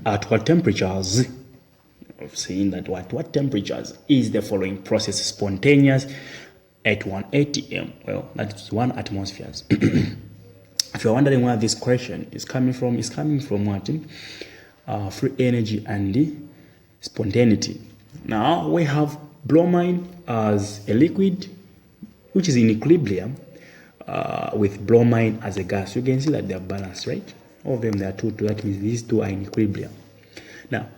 At what temperatures, of saying that what temperatures is the following process spontaneous at 1 atm? Well, that's 1 atmospheres. If you're wondering where this question is coming from, it's coming from what? Free energy and the spontaneity. Now we have bromine as a liquid which is in equilibrium with bromine as a gas. You can see that they are balanced, right? All of them, they are two. That means these two are in equilibrium. Now,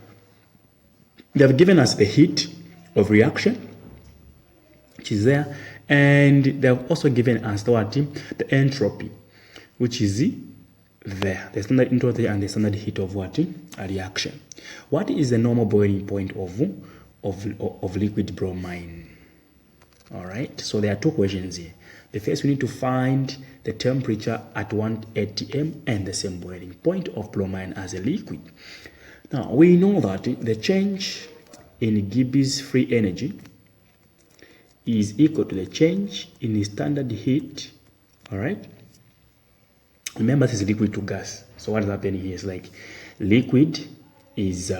they have given us the heat of reaction, which is there, and they have also given us the entropy, which is there, the standard entropy and the standard heat of what? A reaction. What is the normal boiling point of liquid bromine? All right, so there are two questions here. The first, we need to find the temperature at 1 atm and the same boiling point of bromine as a liquid. Now, we know that the change in Gibbs free energy is equal to the change in the standard heat. All right. Remember, this is liquid to gas. So what is happening here is like liquid is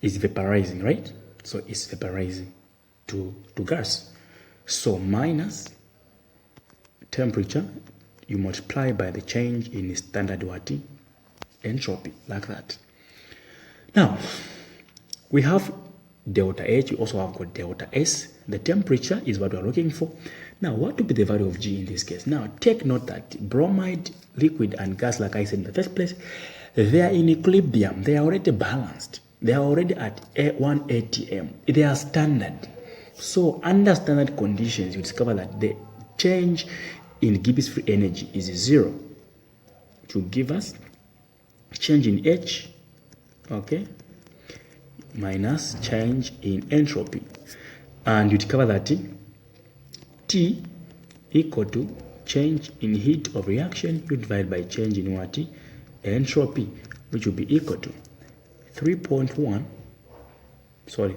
vaporizing, right? So it's vaporizing to gas. So minus temperature, you multiply by the change in the standard entropy, like that. Now, we have delta H, we also have got delta S. The temperature is what we're looking for. Now, what would be the value of G in this case? Now, take note that bromide, liquid, and gas, like I said in the first place, they are in equilibrium. They are already balanced. They are already at 1 atm. They are standard. So, under standard conditions, you discover that the change in Gibbs free energy is 0. To give us change in H, okay, minus change in entropy. And you discover that T equal to change in heat of reaction, you divide by change in what? Entropy, which will be equal to 3.1, sorry,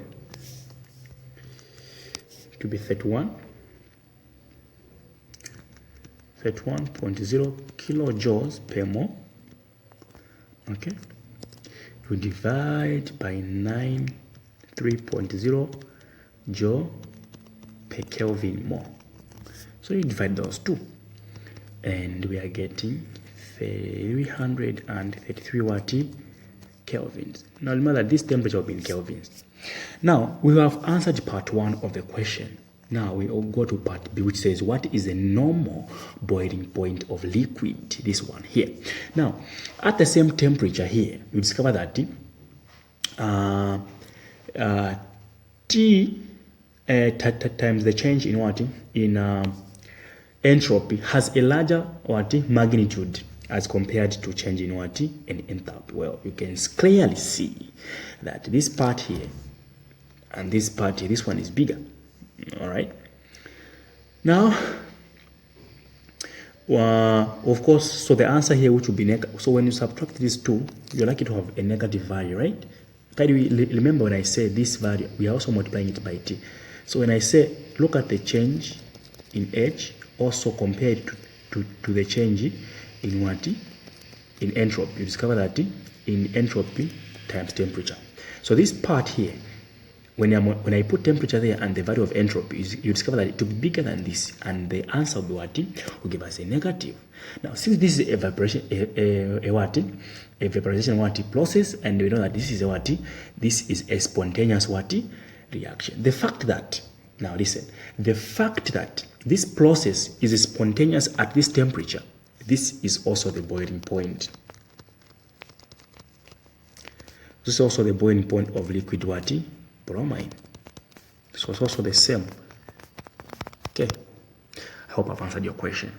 to be 31.0 kilojoules per mole. Okay, you divide by 3.0 joule per Kelvin mole. So you divide those two, and we are getting 333 watt kelvins. Now remember that this temperature will be in kelvins. Now we have answered part 1 of the question. Now we will go to part B, which says what is the normal boiling point of liquid? This one here. Now, at the same temperature here, you discover that T times the change in what? In entropy has a larger magnitude as compared to change in what? In enthalpy. Well, you can clearly see that this part here and this part here, this one is bigger. All right. Now, of course, so the answer here, which will be negative. So when you subtract these two, you're likely to have a negative value, right? But remember when I say this value, we are also multiplying it by T. So when I say, look at the change in H, also compared to the change in what? In entropy. You discover that in entropy times temperature. So this part here, when I put temperature there and the value of entropy, you discover that it will be bigger than this, and the answer will be what? Will give us a negative. Now, since this is a vaporization, a vaporization process, and we know that this is a this is a spontaneous reaction. The fact that, now listen, the fact that this process is spontaneous at this temperature, this is also the boiling point. This is also the boiling point of liquid bromine. This was also the same. Okay, I hope I've answered your question.